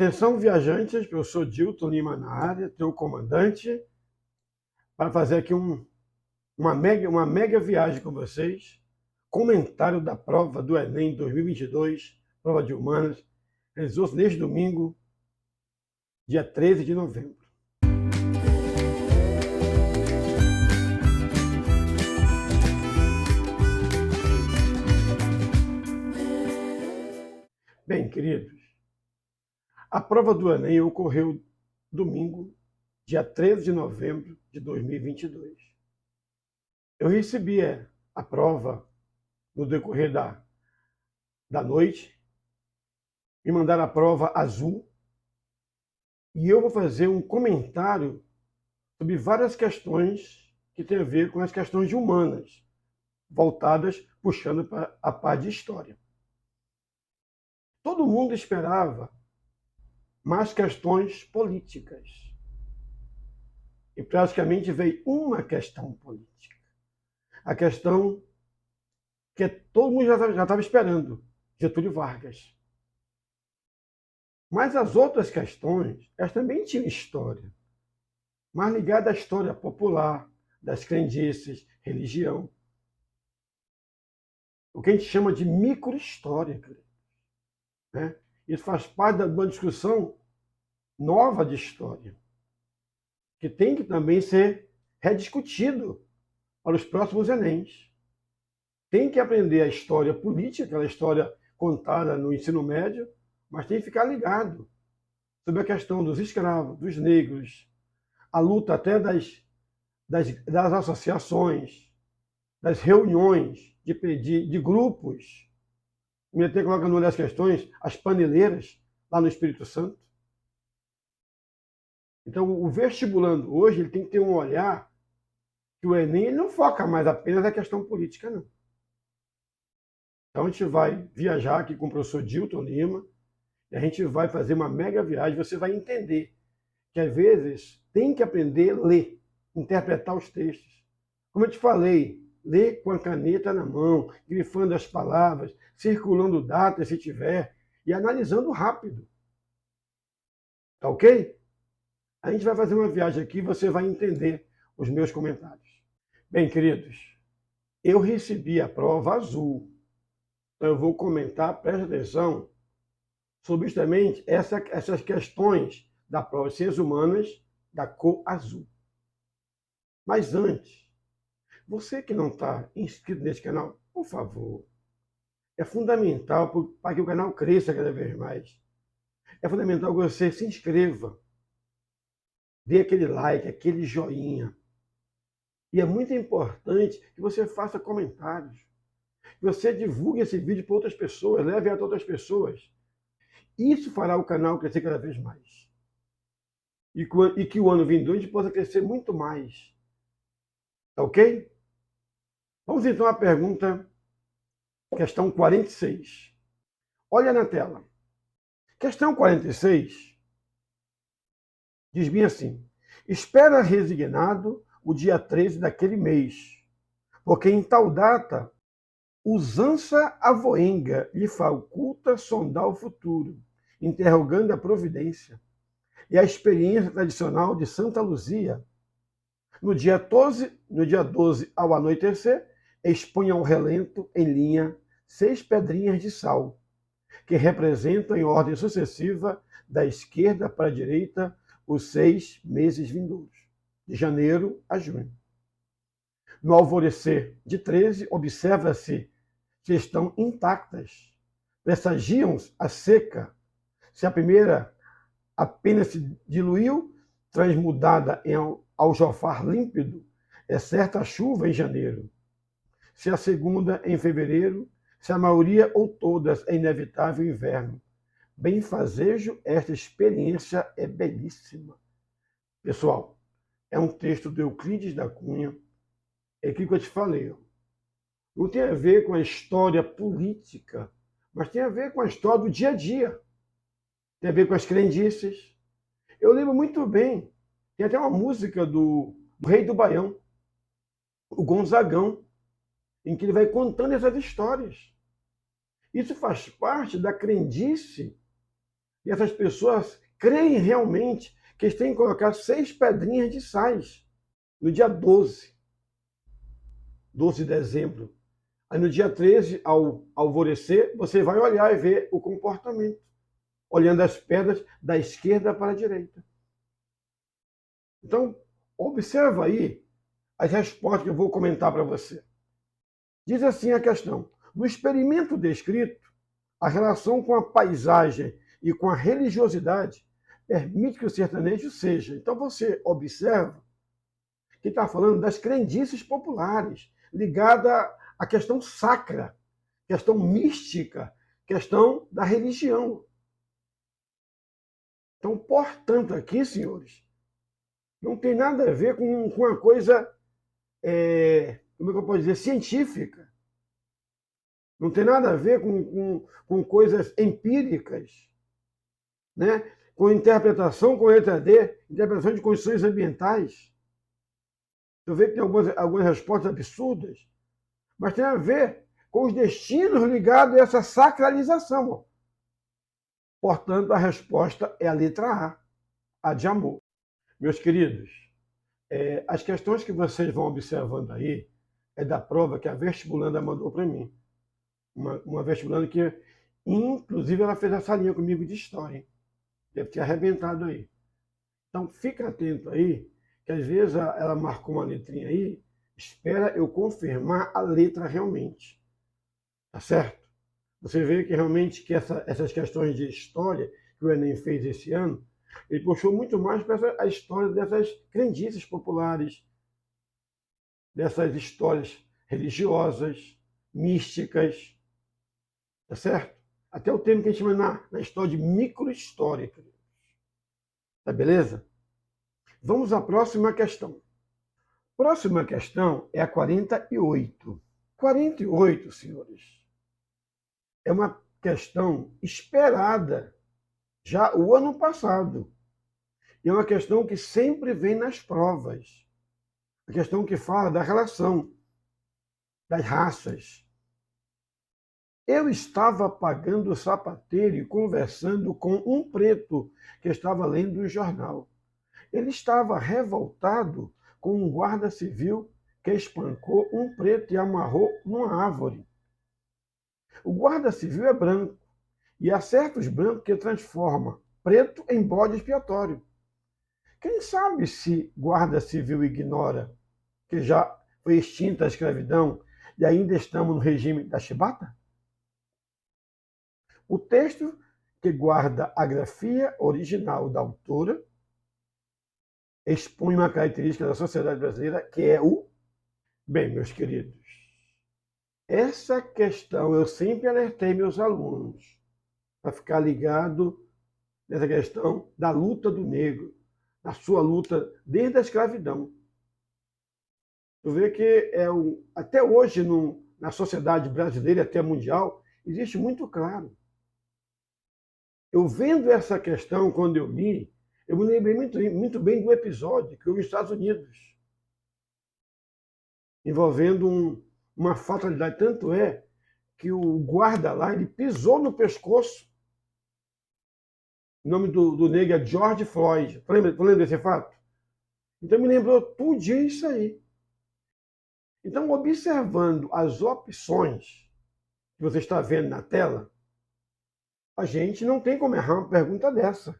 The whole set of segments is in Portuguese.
Atenção, viajantes, professor Dilton Lima na área, teu comandante, para fazer aqui uma mega viagem com vocês. Comentário da prova do Enem 2022, prova de humanas, realizou-se neste domingo, dia 13 de novembro. Bem, queridos, a prova do Enem ocorreu domingo, dia 13 de novembro de 2022. Eu recebi a prova no decorrer da noite, me mandaram a prova azul, e eu vou fazer um comentário sobre várias questões que têm a ver com as questões de humanas, voltadas, puxando para a parte de história. Todo mundo esperava mais questões políticas. E praticamente veio uma questão política. A questão que todo mundo já estava esperando, Getúlio Vargas. Mas as outras questões, elas também tinham história, mas ligada à história popular, das crendices, religião. O que a gente chama de microhistória. Né? Isso faz parte de uma discussão nova de história, que tem que também ser rediscutido para os próximos Enems. Tem que aprender a história política, aquela história contada no ensino médio, mas tem que ficar ligado sobre a questão dos escravos, dos negros, a luta até das associações, das reuniões de grupos. Me até coloca numa das questões as paneleiras lá no Espírito Santo. Então, o vestibulando hoje ele tem que ter um olhar que o Enem ele não foca mais apenas na questão política, não. Então, a gente vai viajar aqui com o professor Dilton Lima e a gente vai fazer uma mega viagem. Você vai entender que, às vezes, tem que aprender a ler, interpretar os textos. Como eu te falei, ler com a caneta na mão, grifando as palavras, circulando datas se tiver e analisando rápido. Tá ok? A gente vai fazer uma viagem aqui e você vai entender os meus comentários. Bem, queridos, eu recebi a prova azul. Então eu vou comentar, preste atenção, sobre justamente essas questões da prova de ciências humanas da cor azul. Mas antes, você que não está inscrito nesse canal, por favor, é fundamental para que o canal cresça cada vez mais. É fundamental que você se inscreva, dê aquele like, aquele joinha. E é muito importante que você faça comentários. Que você divulgue esse vídeo para outras pessoas, leve a outras pessoas. Isso fará o canal crescer cada vez mais. E que o ano vindouro a gente possa crescer muito mais. Tá ok? Vamos então à pergunta, questão 46. Olha na tela. Questão 46 diz bem assim: espera resignado o dia 13 daquele mês, porque em tal data usança avoenga lhe faculta sondar o futuro, interrogando a providência e a experiência tradicional de Santa Luzia. No dia 12 ao anoitecer, expunha ao relento em linha 6 pedrinhas de sal, que representam em ordem sucessiva da esquerda para a direita os 6 meses vindouros, de janeiro a junho. No alvorecer de 13, observa-se que estão intactas. Pressagiam a seca. Se a primeira apenas se diluiu, transmudada em aljofar límpido, é certa a chuva em janeiro. Se a segunda em fevereiro, se a maioria ou todas é inevitável inverno. Benfazejo, esta experiência é belíssima. Pessoal, é um texto do Euclides da Cunha. É aquilo que eu te falei. Não tem a ver com a história política, mas tem a ver com a história do dia a dia. Tem a ver com as crendices. Eu lembro muito bem, tem até uma música do Rei do Baião, o Gonzagão, em que ele vai contando essas histórias. Isso faz parte da crendice E essas pessoas creem realmente que eles têm que colocar 6 pedrinhas de sais no dia 12 de dezembro. Aí no dia 13, ao alvorecer, você vai olhar e ver o comportamento, olhando as pedras da esquerda para a direita. Então, observa aí as respostas que eu vou comentar para você. Diz assim a questão: no experimento descrito, a relação com a paisagem e com a religiosidade permite que o sertanejo seja. Então você observa que está falando das crendices populares, ligada à questão sacra, questão mística, questão da religião. Então, portanto, aqui, senhores, não tem nada a ver com uma coisa, como é que eu posso dizer, científica. Não tem nada a ver com coisas empíricas, né? Com interpretação com letra D, interpretação de condições ambientais. Eu vejo que tem algumas respostas absurdas, mas tem a ver com os destinos ligados a essa sacralização. Portanto, a resposta é a letra A de amor. Meus queridos, as questões que vocês vão observando aí é da prova que a vestibulanda mandou para mim. Uma vestibulanda que, inclusive, ela fez essa linha comigo de história. Hein? Deve ter arrebentado aí. Então, fica atento aí, que às vezes ela marcou uma letrinha aí, espera eu confirmar a letra realmente. Tá certo? Você vê que realmente que essas questões de história que o Enem fez esse ano, ele puxou muito mais para a história dessas crendices populares, dessas histórias religiosas, místicas, tá certo? Até o termo que a gente chama na história de microhistória. Tá beleza? Vamos à próxima questão. Próxima questão é a 48. 48, senhores, é uma questão esperada já o ano passado. E é uma questão que sempre vem nas provas. A questão que fala da relação das raças. Eu estava pagando o sapateiro e conversando com um preto que estava lendo um jornal. Ele estava revoltado com um guarda civil que espancou um preto e amarrou numa árvore. O guarda civil é branco, e há certos brancos que transformam preto em bode expiatório. Quem sabe se guarda civil ignora que já foi extinta a escravidão e ainda estamos no regime da chibata? O texto, que guarda a grafia original da autora, expõe uma característica da sociedade brasileira, que é o... Bem, meus queridos, essa questão eu sempre alertei meus alunos para ficar ligado nessa questão da luta do negro, na sua luta desde a escravidão. Tu vê que até hoje, na sociedade brasileira e até mundial, existe muito claro. Eu vendo essa questão, quando eu li, eu me lembrei muito bem do episódio que houve nos Estados Unidos, envolvendo uma fatalidade. Tanto é que o guarda lá, ele pisou no pescoço. O nome do negro é George Floyd. Tu lembra desse fato? Então me lembrou tudo isso aí. Então, observando as opções que você está vendo na tela, a gente não tem como errar uma pergunta dessa.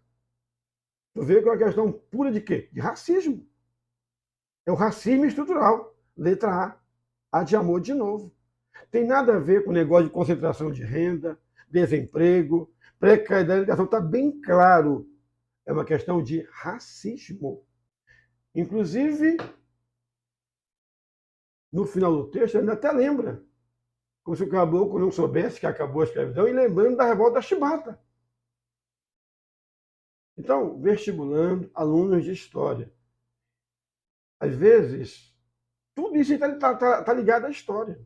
Tu vê que é uma questão pura de quê? De racismo. É o racismo estrutural. Letra A de amor de novo. Tem nada a ver com o negócio de concentração de renda, desemprego, precariedade da educação. Está bem claro. É uma questão de racismo. Inclusive, no final do texto, ainda até lembra. Como se o caboclo não soubesse que acabou a escravidão e lembrando da revolta da chibata. Então, vestibulando alunos de história. Às vezes, tudo isso está ligado à história.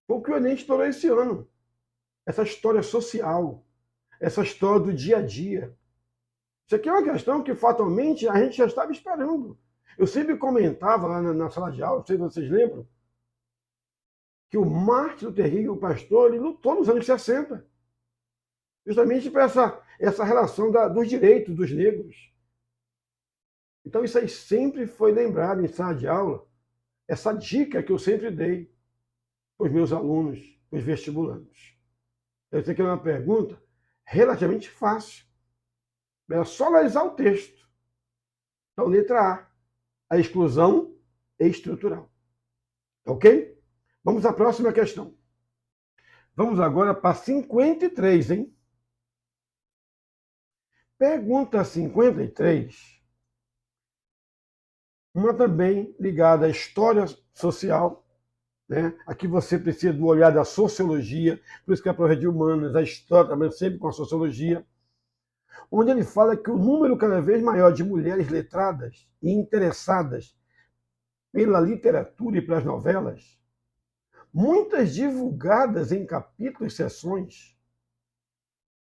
Foi o que o Enem estourou esse ano. Essa história social, essa história do dia a dia. Isso aqui é uma questão que, fatalmente, a gente já estava esperando. Eu sempre comentava lá na sala de aula, não sei se vocês lembram, que o Martin Luther King, o pastor, ele lutou nos anos 60. Justamente para essa relação dos direitos dos negros. Então, isso aí sempre foi lembrado em sala de aula, essa dica que eu sempre dei para os meus alunos, para os vestibulandos. Eu sei que é uma pergunta relativamente fácil. É só analisar o texto. Então, letra A exclusão estrutural. Ok? Vamos à próxima questão. Vamos agora para 53, hein? Pergunta 53. Uma também ligada à história social, né? Aqui você precisa do olhar da sociologia, por isso que a prova é de humanas, a história também sempre com a sociologia, onde ele fala que o número cada vez maior de mulheres letradas e interessadas pela literatura e pelas novelas, muitas divulgadas em capítulos e seções,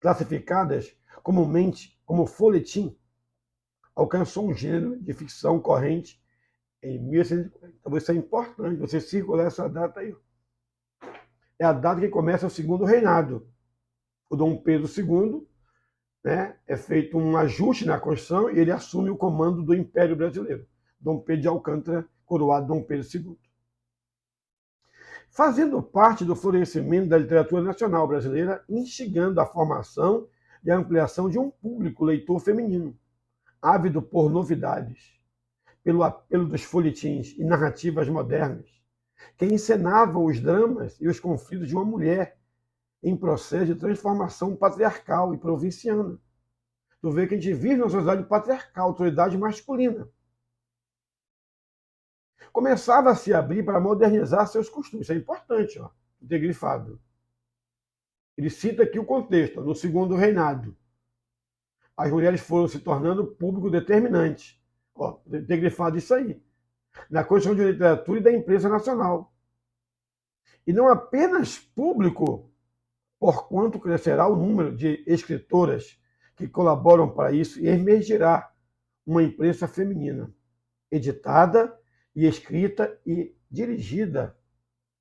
classificadas comumente como folhetim, alcançou um gênero de ficção corrente em 1850. Então isso é importante, você circular essa data aí. É a data que começa o segundo reinado. O Dom Pedro II, né, é feito um ajuste na Constituição e ele assume o comando do Império Brasileiro. Dom Pedro de Alcântara, coroado Dom Pedro II. Fazendo parte do florescimento da literatura nacional brasileira, instigando a formação e a ampliação de um público leitor feminino, ávido por novidades, pelo apelo dos folhetins e narrativas modernas, que encenavam os dramas e os conflitos de uma mulher em processo de transformação patriarcal e provinciana. Tu vê que a gente vive numa sociedade patriarcal, autoridade masculina. Começava a se abrir para modernizar seus costumes. Isso é importante, ó, ter grifado. Ele cita aqui o contexto, ó, no segundo reinado. As mulheres foram se tornando público determinante. Ó, ter grifado isso aí. Na Constituição de Literatura e da Imprensa Nacional. E não apenas público, porquanto crescerá o número de escritoras que colaboram para isso e emergirá uma imprensa feminina, editada e escrita e dirigida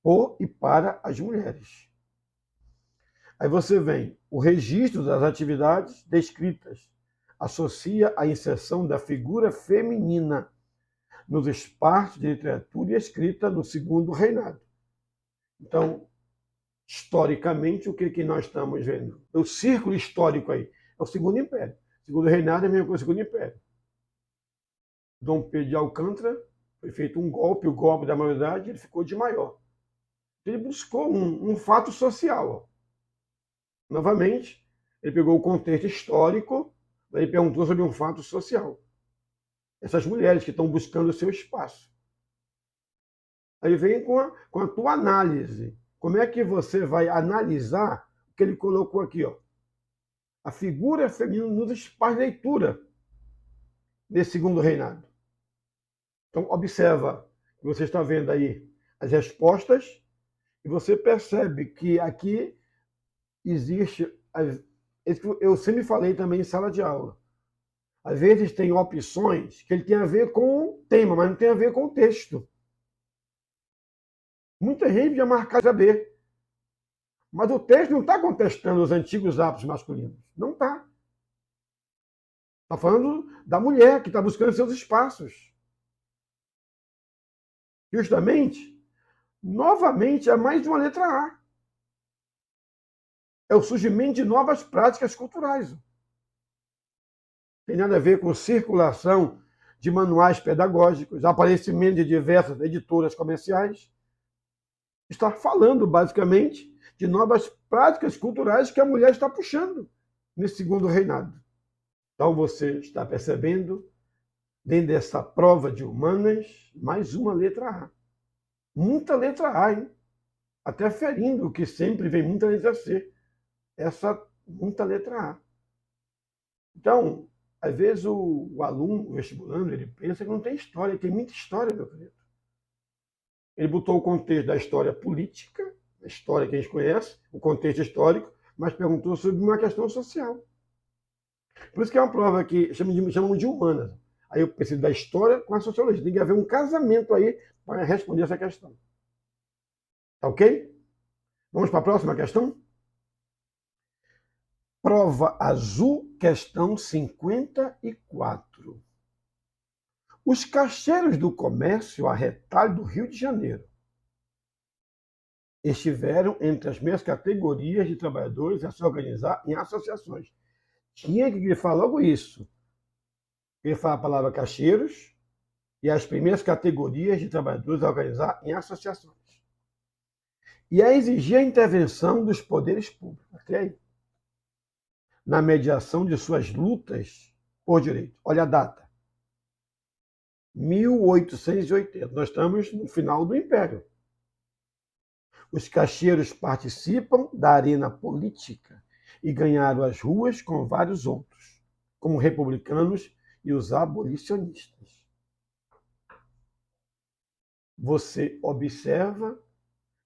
por e para as mulheres. Aí você vem o registro das atividades descritas, associa a inserção da figura feminina nos espaços de literatura e escrita no segundo reinado. Então, historicamente, o que nós estamos vendo? O círculo histórico aí é o Segundo Império. O Segundo Reinado é a mesma coisa que o Segundo Império. Dom Pedro de Alcântara foi feito um golpe, o golpe da maioridade, ele ficou de maior. Ele buscou um fato social. Ó. Novamente, ele pegou o contexto histórico, ele perguntou sobre um fato social. Essas mulheres que estão buscando o seu espaço. Aí vem com a tua análise. Como é que você vai analisar o que ele colocou aqui? Ó? A figura feminina nos espaços de leitura desse segundo reinado. Então, observa que você está vendo aí as respostas e você percebe que aqui existe... Eu sempre falei também em sala de aula. Às vezes tem opções que ele tem a ver com o tema, mas não tem a ver com o texto. Muita gente já marcar saber. Mas o texto não está contestando os antigos hábitos masculinos. Não está. Está falando da mulher que está buscando seus espaços. Justamente, novamente, é mais uma letra A. É o surgimento de novas práticas culturais. Tem nada a ver com circulação de manuais pedagógicos, aparecimento de diversas editoras comerciais. Está falando, basicamente, de novas práticas culturais que a mulher está puxando nesse segundo reinado. Então você está percebendo, dentro dessa prova de humanas, mais uma letra A. Muita letra A, hein? Até ferindo que sempre vem muita letra C. Essa muita letra A. Então, às vezes o aluno, o vestibulando, ele pensa que não tem história, tem muita história, meu querido. Ele botou o contexto da história política, a história que a gente conhece, o contexto histórico, mas perguntou sobre uma questão social. Por isso que é uma prova que chamam de humanas. Aí eu preciso da história com a sociologia. Tem que haver um casamento aí para responder essa questão. Tá ok? Vamos para a próxima questão? Prova azul, questão 54. Os caixeiros do comércio a retalho do Rio de Janeiro estiveram entre as minhas categorias de trabalhadores a se organizar em associações. Tinha que grifar logo isso. Grifar a palavra caixeiros e as primeiras categorias de trabalhadores a organizar em associações. E a exigir a intervenção dos poderes públicos. Até aí. Na mediação de suas lutas por direito. Olha a data. 1880. Nós estamos no final do Império. Os caixeiros participam da arena política e ganharam as ruas com vários outros, como republicanos e os abolicionistas. Você observa,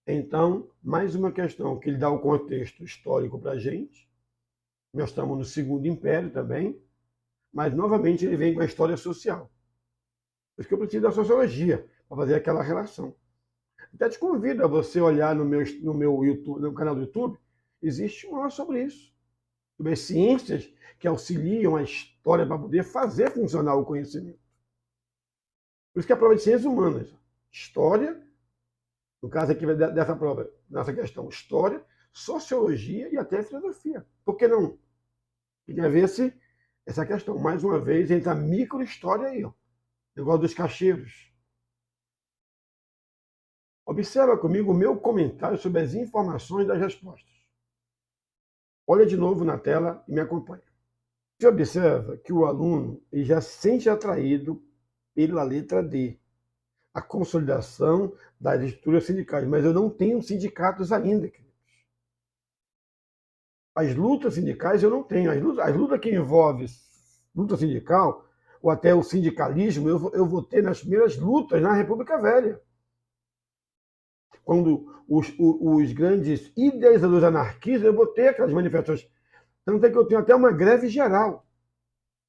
então, mais uma questão que ele dá o contexto histórico para a gente. Nós estamos no Segundo Império também, mas novamente ele vem com a história social. Por isso que eu preciso da sociologia, para fazer aquela relação. Até te convido a você olhar no meu YouTube, no canal do YouTube, existe uma aula sobre isso. Sobre as ciências que auxiliam a história para poder fazer funcionar o conhecimento. Por isso que a prova de ciências humanas, história, no caso aqui dessa prova, nessa questão, história, sociologia e até filosofia. Por que não? Tem que ver se essa questão, mais uma vez, entra a micro-história aí, ó. Negócio dos caixeiros. Observa comigo o meu comentário sobre as informações das respostas. Olha de novo na tela e me acompanha. Você observa que o aluno ele já se sente atraído pela letra D, a consolidação das estruturas sindicais, mas eu não tenho sindicatos ainda, queridos. As lutas sindicais eu não tenho. As lutas que envolvem luta sindical, ou até o sindicalismo, eu vou ter nas primeiras lutas na República Velha. Quando os grandes idealizadores anarquistas, eu vou ter aquelas manifestações. Tanto é que eu tenho até uma greve geral,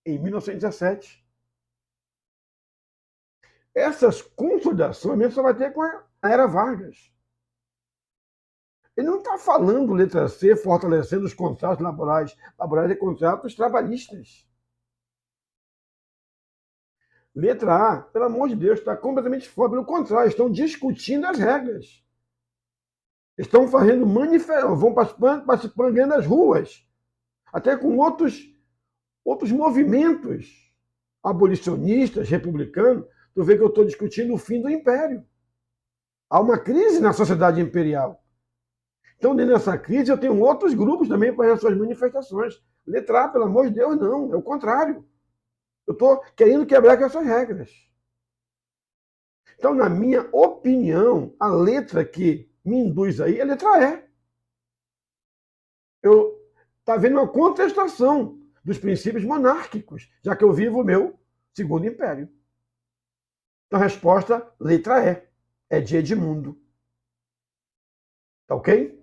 em 1917. Essas consolidações mesmo só vai ter com a era Vargas. Ele não está falando, letra C, fortalecendo os contratos laborais. Laborais é contratos trabalhistas. Letra A, pelo amor de Deus, está completamente fora. Pelo contrário, estão discutindo as regras. Estão fazendo manifestações, vão participando ganhando as ruas. Até com outros movimentos abolicionistas, republicanos. Tu vê que eu estou discutindo o fim do Império. Há uma crise na sociedade imperial. Então, dentro dessa crise, eu tenho outros grupos também fazendo suas manifestações. Letra A, pelo amor de Deus, não. É o contrário. Eu estou querendo quebrar com essas regras. Então, na minha opinião, a letra que me induz aí é a letra E. Está havendo uma contestação dos princípios monárquicos, já que eu vivo o meu segundo império. Então, a resposta, letra E. É de Edmundo. Tá ok?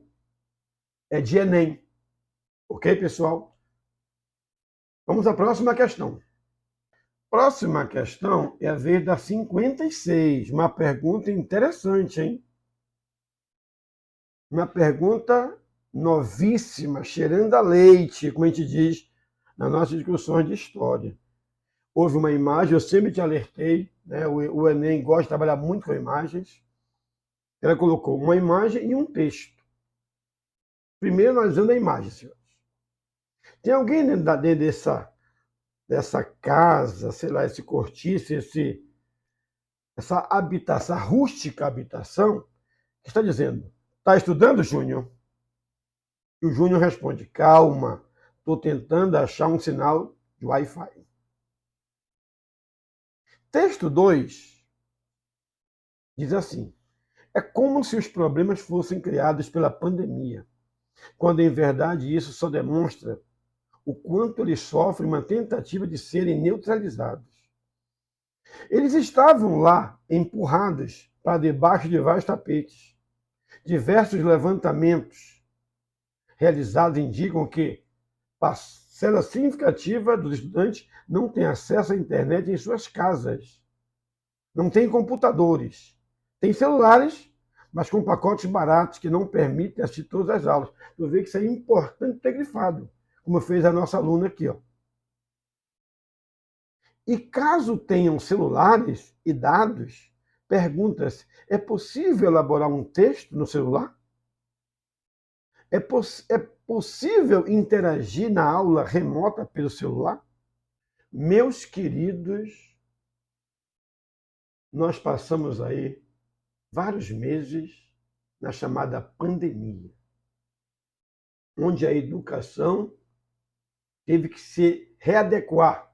É de Enem. Ok, pessoal? Vamos à próxima questão. Próxima questão é a vez da 56. Uma pergunta interessante, hein? Uma pergunta novíssima, cheirando a leite, como a gente diz nas nossas discussões de história. Houve uma imagem, eu sempre te alertei, né? O Enem gosta de trabalhar muito com imagens. Ela colocou uma imagem e um texto. Primeiro, analisando a imagem, senhores. Tem alguém dentro dessa casa, sei lá, esse cortiço, essa habitação, essa rústica habitação, que está dizendo, está estudando, Júnior? E o Júnior responde, calma, estou tentando achar um sinal de Wi-Fi. Texto 2 diz assim, é como se os problemas fossem criados pela pandemia, quando em verdade isso só demonstra o quanto eles sofrem uma tentativa de serem neutralizados. Eles estavam lá, empurrados para debaixo de vários tapetes. Diversos levantamentos realizados indicam que parcela significativa dos estudantes não tem acesso à internet em suas casas. Não tem computadores. Tem celulares, mas com pacotes baratos que não permitem assistir todas as aulas. Tu vê que isso é importante ter grifado. como fez a nossa aluna aqui, ó. E caso tenham celulares e dados, pergunta-se: é possível elaborar um texto no celular? É possível interagir na aula remota pelo celular? Meus queridos, nós passamos aí vários meses na chamada pandemia, onde a educação teve que se readequar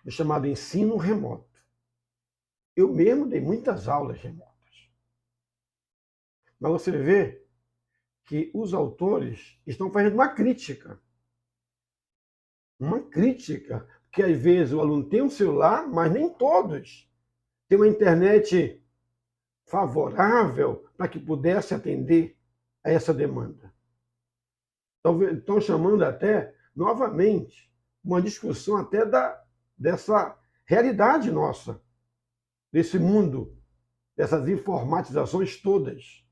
do chamado ensino remoto. Eu mesmo dei muitas aulas remotas. Mas você vê que os autores estão fazendo uma crítica. Uma crítica, porque às vezes o aluno tem um celular, mas nem todos têm uma internet favorável para que pudesse atender a essa demanda. Estão chamando até, novamente, uma discussão até dessa realidade nossa, desse mundo, dessas informatizações todas.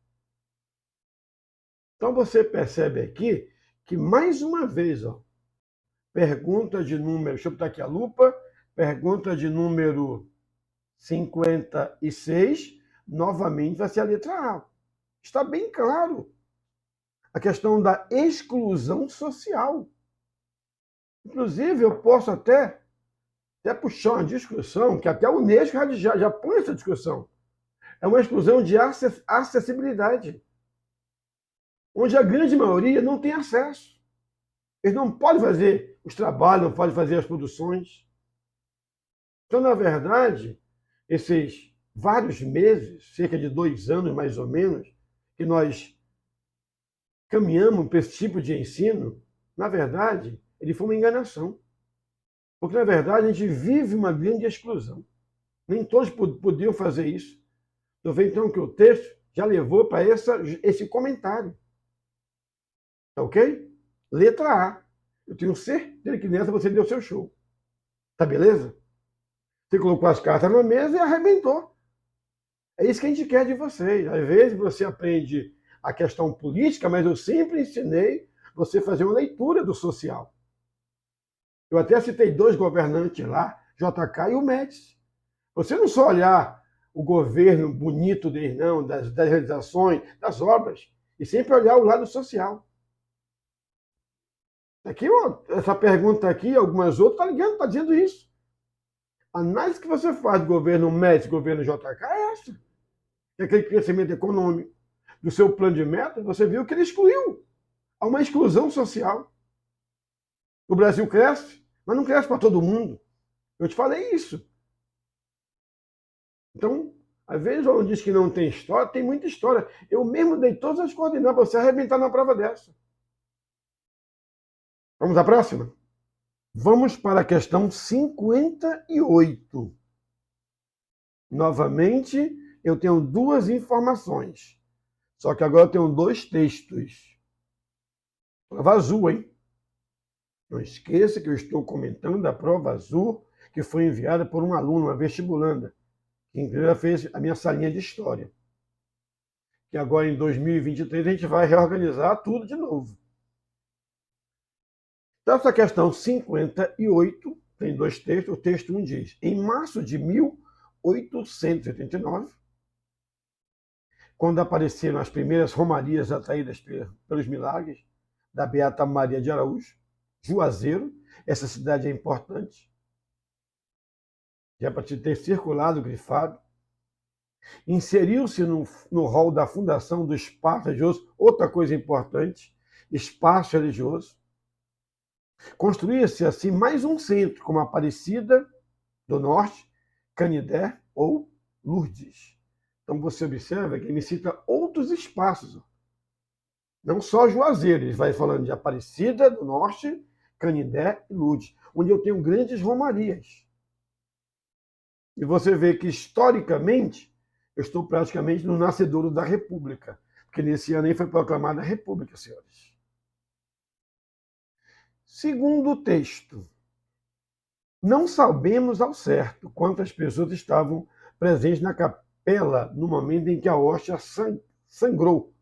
Então você percebe aqui que, mais uma vez, ó, pergunta de número, deixa eu botar aqui a lupa, pergunta de número 56, novamente vai ser a letra A. Está bem claro a questão da exclusão social. Inclusive, eu posso até puxar uma discussão, que até a Unesco já põe essa discussão. É uma exclusão de acessibilidade, onde a grande maioria não tem acesso. Eles não podem fazer os trabalhos, não podem fazer as produções. Então, na verdade, esses vários meses, cerca de 2 anos mais ou menos, que nós caminhamos para esse tipo de ensino, na verdade, ele foi uma enganação. Porque, na verdade, a gente vive uma grande exclusão. Nem todos podiam fazer isso. Eu vejo, então, que o texto já levou para esse comentário. Tá ok? Letra A. Eu tenho certeza que nessa você deu seu show. Tá beleza? Você colocou as cartas na mesa e arrebentou. É isso que a gente quer de vocês. Às vezes você aprende a questão política, mas eu sempre ensinei você a fazer uma leitura do social. Eu até citei 2 governantes lá, JK e o Médici. Você não só olhar o governo bonito deles, não, das realizações, das obras, e sempre olhar o lado social. Aqui, essa pergunta aqui, algumas outras, está dizendo isso. A análise que você faz do governo Médici, governo JK, é essa. É aquele crescimento econômico, do seu plano de meta, você viu que ele excluiu. Há uma exclusão social. O Brasil cresce, mas não cresce para todo mundo. Eu te falei isso. Então, às vezes o aluno diz que não tem história, tem muita história. Eu mesmo dei todas as coordenadas para você arrebentar na prova dessa. Vamos à próxima? Vamos para a questão 58. Novamente, eu tenho 2 informações. Só que agora eu tenho 2 textos. Prova azul, hein? Não esqueça que eu estou comentando da prova azul que foi enviada por um aluno, uma vestibulanda, que inclusive fez a minha salinha de história. Que agora em 2023 a gente vai reorganizar tudo de novo. Então, essa questão 58 tem 2 textos. O texto 1 diz: em março de 1889, quando apareceram as primeiras romarias atraídas pelos milagres da Beata Maria de Araújo, Juazeiro, essa cidade é importante, já para ter circulado, grifado, inseriu-se no rol da fundação do espaço religioso, outra coisa importante, espaço religioso. Construía-se assim mais um centro, como Aparecida do Norte, Canidé ou Lourdes. Então você observa que ele cita outros espaços, não só Juazeiro, ele vai falando de Aparecida do Norte, Canidé e Lourdes, onde eu tenho grandes romarias. E você vê que, historicamente, eu estou praticamente no nascedouro da República, porque nesse ano aí foi proclamada a República, senhores. Segundo o texto, não sabemos ao certo quantas pessoas estavam presentes na capela no momento em que a hóstia sangrou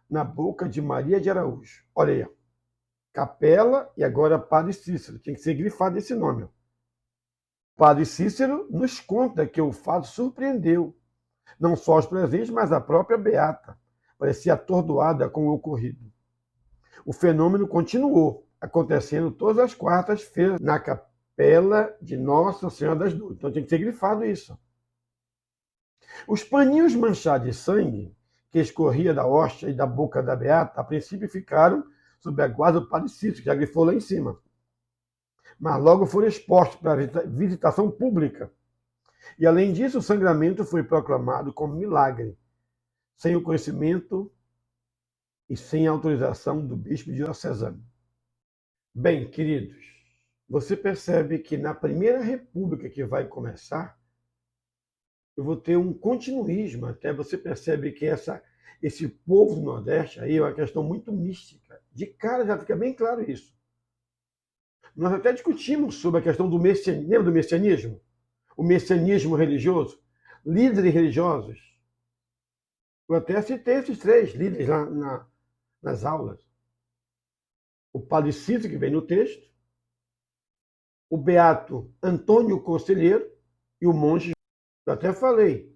na boca de Maria de Araújo. Olha aí. Capela e agora Padre Cícero. Tem que ser grifado esse nome. O Padre Cícero nos conta que o fato surpreendeu não só os presentes, mas a própria beata. Parecia atordoada com o ocorrido. O fenômeno continuou, acontecendo todas as quartas-feiras na capela de Nossa Senhora das Dores. Então tem que ser grifado isso. Os paninhos manchados de sangue que escorria da hóstia e da boca da beata, a princípio ficaram sob a guarda do Padre Cícero, que já grifou lá em cima. Mas logo foram expostos para visitação pública. E além disso, o sangramento foi proclamado como milagre, sem o conhecimento e sem a autorização do bispo diocesano. Bem, queridos, você percebe que na primeira república que vai começar, eu vou ter um continuismo, até você percebe que esse povo do Nordeste aí é uma questão muito mística. De cara já fica bem claro isso. Nós até discutimos sobre a questão do messianismo. Lembra do messianismo? O messianismo religioso? Líderes religiosos. Eu até citei esses 3 líderes lá nas aulas. O Padre Cícero, que vem no texto, o beato Antônio Conselheiro e o monge. Eu até falei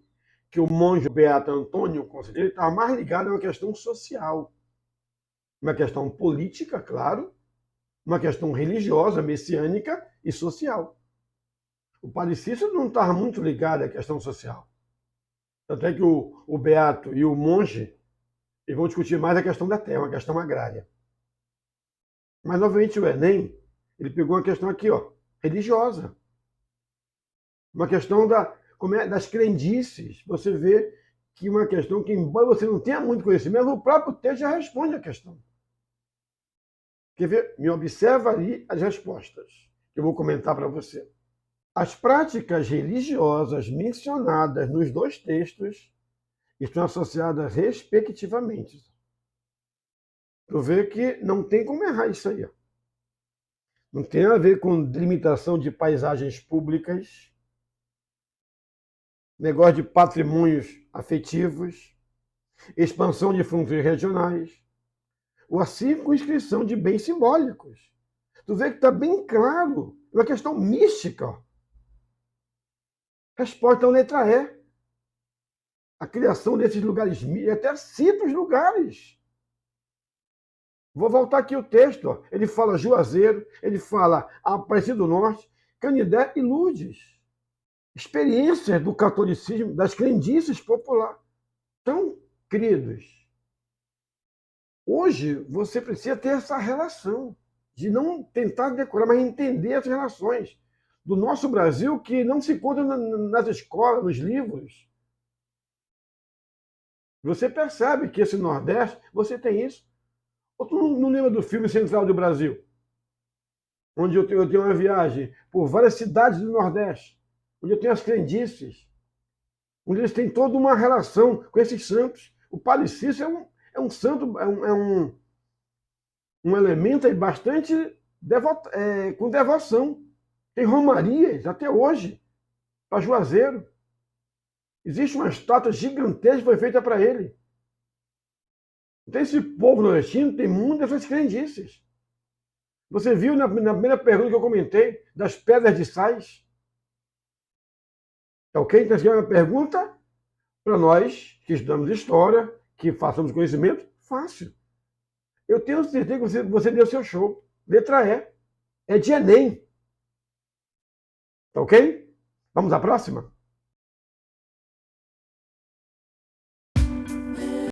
que o monge beato Antônio Conselheiro estava mais ligado a uma questão social, uma questão política, claro, uma questão religiosa, messiânica e social. O Padre Cícero não estava muito ligado à questão social. Tanto é que o beato e o monge eles vão discutir mais a questão da terra, uma questão agrária. Mas, novamente, o Enem, ele pegou uma questão aqui, ó, religiosa. Uma questão das crendices. Você vê que uma questão que, embora você não tenha muito conhecimento, o próprio texto já responde a questão. Quer ver? Me observa ali as respostas, que eu vou comentar para você. As práticas religiosas mencionadas nos 2 textos estão associadas respectivamente. Tu vê que não tem como errar isso aí. Ó. Não tem a ver com delimitação de paisagens públicas, negócio de patrimônios afetivos, expansão de fronteiras regionais, ou a circunscrição de bens simbólicos. Tu vê que está bem claro, é uma questão mística. Ó. Resposta à letra E. A criação desses lugares, até cita os lugares. Vou voltar aqui o texto. Ó. Ele fala Juazeiro, ele fala Aparecida do Norte, Canindé e Lourdes. Experiências do catolicismo, das crendices populares. Então, queridos, hoje você precisa ter essa relação de não tentar decorar, mas entender as relações do nosso Brasil que não se encontra nas escolas, nos livros. Você percebe que esse Nordeste, você tem isso. Ou tu não lembra do filme Central do Brasil? Onde eu tenho uma viagem por várias cidades do Nordeste, onde eu tenho as crendices, onde eles têm toda uma relação com esses santos. O Padre Cícero é um santo, um elemento aí bastante com devoção. Tem romarias até hoje para Juazeiro. Existe uma estátua gigantesca que foi feita para ele. Então, esse povo nordestino tem muitas dessas crendices. Você viu na primeira pergunta que eu comentei, das pedras de sais? Tá ok? Então, essa é uma pergunta para nós que estudamos história, que façamos conhecimento, fácil. Eu tenho certeza que você deu seu show. Letra E. É de Enem. Tá ok? Vamos à próxima?